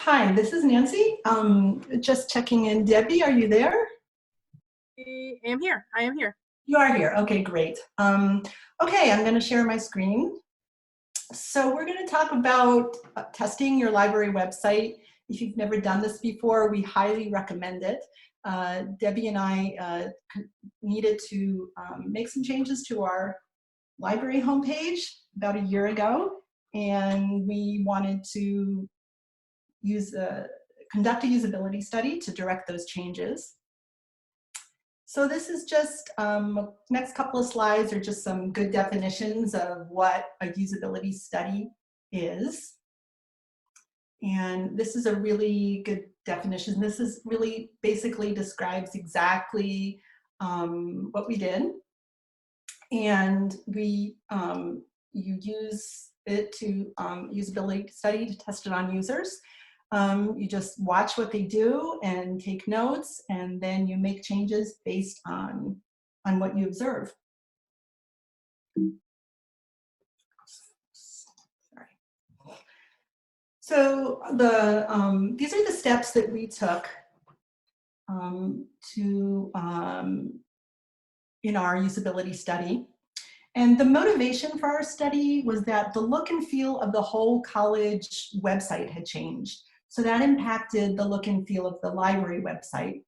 Hi, this is Nancy. Just checking in. Debbie, are you there? I am here. I am here. You are here. Okay, great. Okay, I'm going to share my screen. So we're going to talk about testing your library website. If you've never done this before, we highly recommend it. Debbie and I needed to make some changes to our library homepage about a year ago, and we wanted to conduct a usability study to direct those changes. So this is just, next couple of slides are just some good definitions of what a usability study is. And this is a really good definition. This is really basically describes exactly what we did. And you use it to usability study to test it on users. You just watch what they do and take notes, and then you make changes based on what you observe. Sorry. So these are the steps that we took in our usability study. And the motivation for our study was that the look and feel of the whole college website had changed. So that impacted the look and feel of the library website.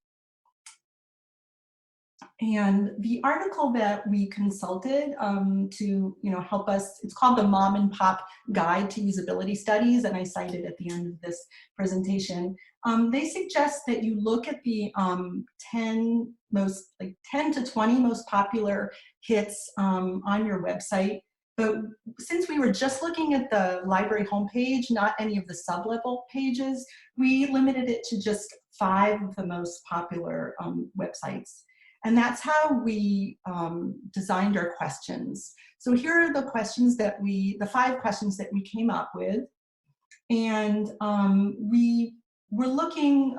And the article that we consulted to help us, it's called the Mom and Pop Guide to Usability Studies, and I cited at the end of this presentation. They suggest that you look at the 10 to 20 most popular hits on your website. But since we were just looking at the library homepage, not any of the sub-level pages, we limited it to just 5 of the most popular websites. And that's how we designed our questions. So here are the questions the 5 questions that we came up with. And we were looking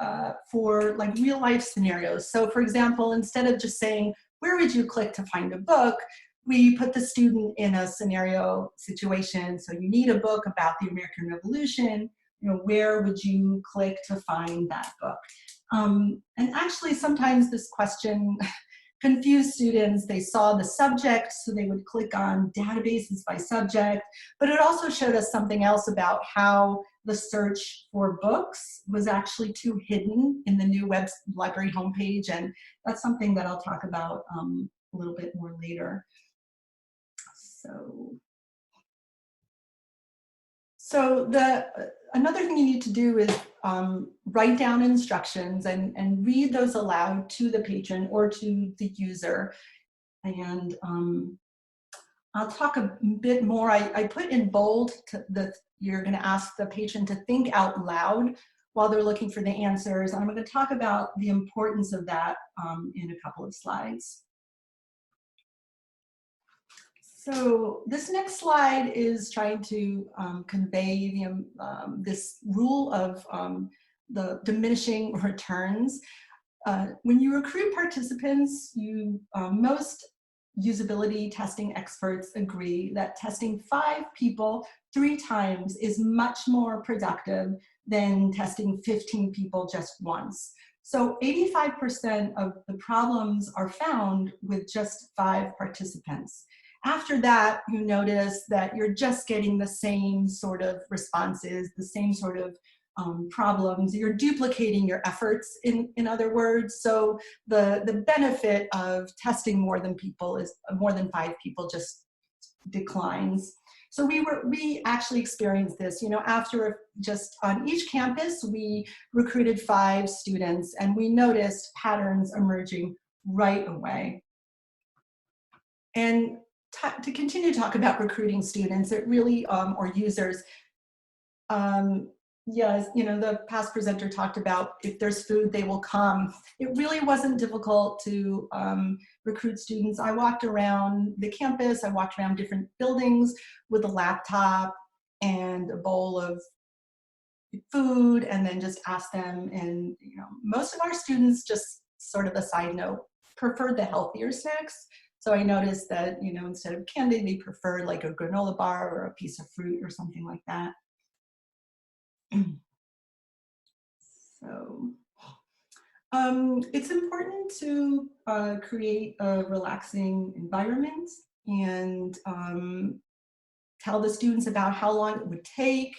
for like real life scenarios. So for example, instead of just saying, where would you click to find a book? We put the student in a scenario situation. So you need a book about the American Revolution. Where would you click to find that book? And actually, sometimes this question confused students. They saw the subject, so they would click on databases by subject, but it also showed us something else about how the search for books was actually too hidden in the new web library homepage, and that's something that I'll talk about a little bit more later. So another thing you need to do is write down instructions and read those aloud to the patron or to the user. And I'll talk a bit more. I put in bold that you're going to ask the patron to think out loud while they're looking for the answers. And I'm going to talk about the importance of that in a couple of slides. So this next slide is trying to convey this rule of the diminishing returns. When you recruit participants, most usability testing experts agree that testing 5 people 3 times is much more productive than testing 15 people just once. So 85% of the problems are found with just 5 participants. After that, you notice that you're just getting the same sort of responses, the same sort of problems. You're duplicating your efforts, in other words. So the benefit of testing more than 5 people just declines. So we actually experienced this. After just on each campus, we recruited 5 students, and we noticed patterns emerging right away. And to continue to talk about recruiting students, it really, or users, yes, the past presenter talked about if there's food, they will come. It really wasn't difficult to recruit students. I walked around the campus, I walked around different buildings with a laptop and a bowl of food, and then just asked them. And most of our students, just sort of a side note, preferred the healthier snacks. So I noticed that, instead of candy, they preferred like a granola bar or a piece of fruit or something like that. So it's important to create a relaxing environment and tell the students about how long it would take.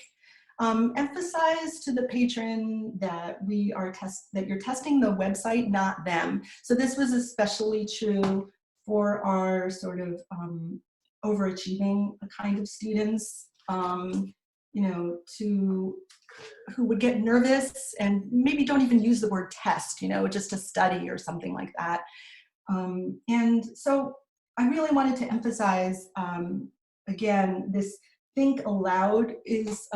Emphasize to the patron that that you're testing the website, not them. So this was especially true for our sort of overachieving kind of students, you know, who would get nervous and maybe don't even use the word test, you know, just to study or something like that. And so I really wanted to emphasize, again, this think aloud is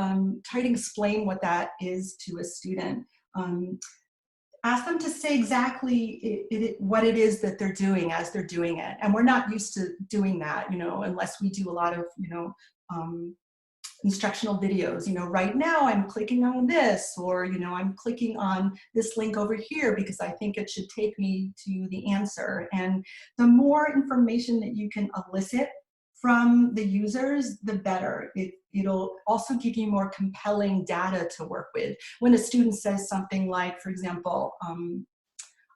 try to explain what that is to a student. Ask them to say exactly what it is that they're doing as they're doing it. And we're not used to doing that, you know, unless we do a lot of, you know, instructional videos. You know, right now I'm clicking on this, or, you know, I'm clicking on this link over here because I think it should take me to the answer. And the more information that you can elicit from the users, the better. It'll also give you more compelling data to work with. When a student says something like, for example,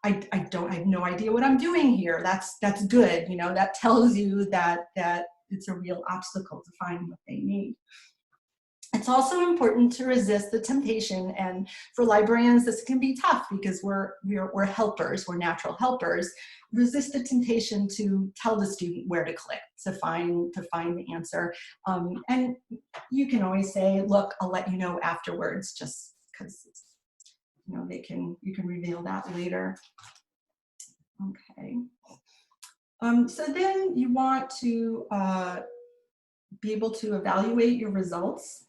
I have no idea what I'm doing here. That's good. You know, that tells you that it's a real obstacle to find what they need. It's also important to resist the temptation, and for librarians this can be tough because we're helpers, we're natural helpers. Resist the temptation to tell the student where to click to find the answer. And you can always say, look, I'll let you know afterwards, just because, you know, you can reveal that later. Okay. So then you want to be able to evaluate your results.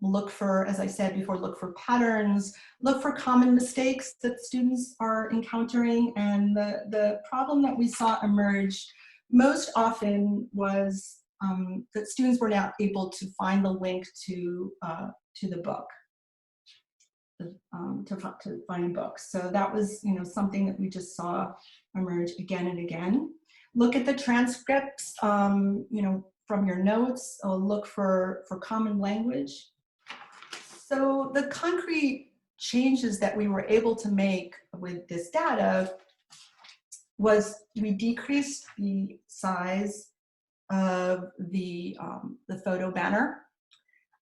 Look for, as I said before, look for patterns, look for common mistakes that students are encountering. And the problem that we saw emerge most often was that students were not able to find the link to the book, to find books. So that was, you know, something that we just saw emerge again and again. Look at the transcripts, you know, from your notes. Look for common language. So the concrete changes that we were able to make with this data was we decreased the size of the photo banner.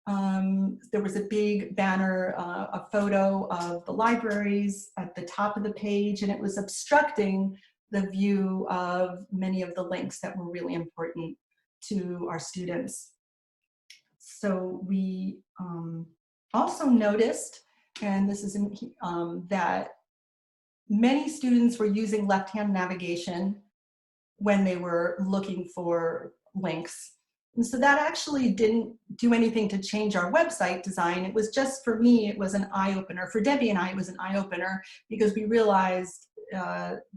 There was a big banner, a photo of the libraries at the top of the page, and it was obstructing the view of many of the links that were really important to our students. So we also noticed, and this is that many students were using left-hand navigation when they were looking for links. And so that actually didn't do anything to change our website design. It was just, for me, it was an eye-opener. For Debbie and I, it was an eye-opener because we realized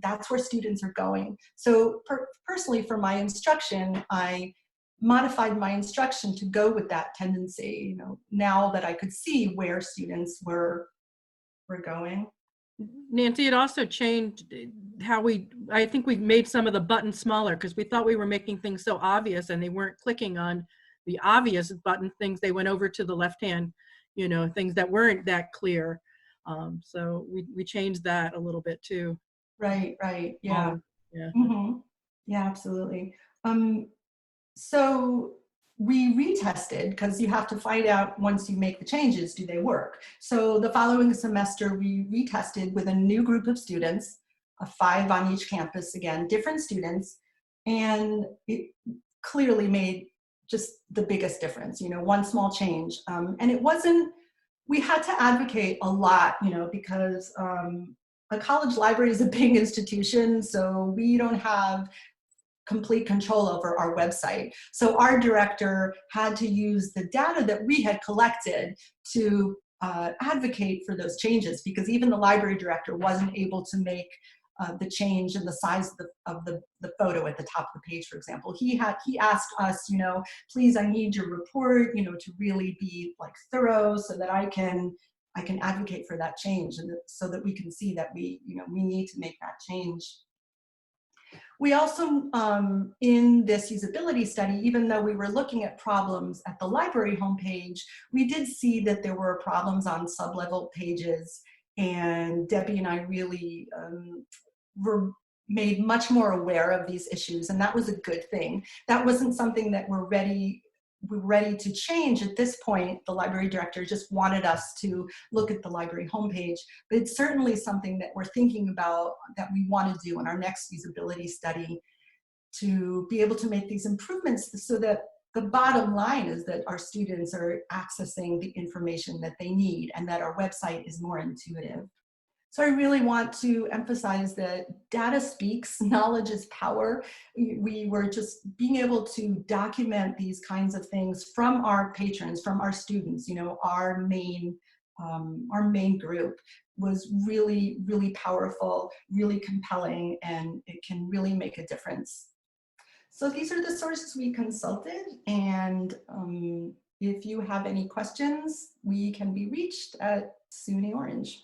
that's where students are going. So personally, for my instruction, I modified my instruction to go with that tendency, you know, now that I could see where students were going. Nancy, it also changed how I think we made some of the buttons smaller because we thought we were making things so obvious and they weren't clicking on the obvious button things. They went over to the left hand, you know, things that weren't that clear. So we changed that a little bit too. Right, yeah. Yeah. Yeah, absolutely. So we retested, because you have to find out once you make the changes, do they work? So the following semester, we retested with a new group of students, 5 on each campus, again, different students, and it clearly made just the biggest difference, you know, one small change. And it wasn't, we had to advocate a lot, you know, because a college library is a big institution, so we don't have complete control over our website. So our director had to use the data that we had collected to advocate for those changes, because even the library director wasn't able to make the change in the size of the photo at the top of the page, for example. He asked us, you know, please, I need your report, you know, to really be like thorough so that I can advocate for that change, and so that we can see that we need to make that change. We also, in this usability study, even though we were looking at problems at the library homepage, we did see that there were problems on sub-level pages, and Debbie and I really were made much more aware of these issues, and that was a good thing. That wasn't something that we're ready to change at this point. The library director just wanted us to look at the library homepage, but it's certainly something that we're thinking about, that we want to do in our next usability study, to be able to make these improvements so that the bottom line is that our students are accessing the information that they need and that our website is more intuitive. So I really want to emphasize that data speaks, knowledge is power. We were just being able to document these kinds of things from our patrons, from our students, you know, our main group was really, really powerful, really compelling, and it can really make a difference. So these are the sources we consulted, and if you have any questions, we can be reached at SUNY Orange.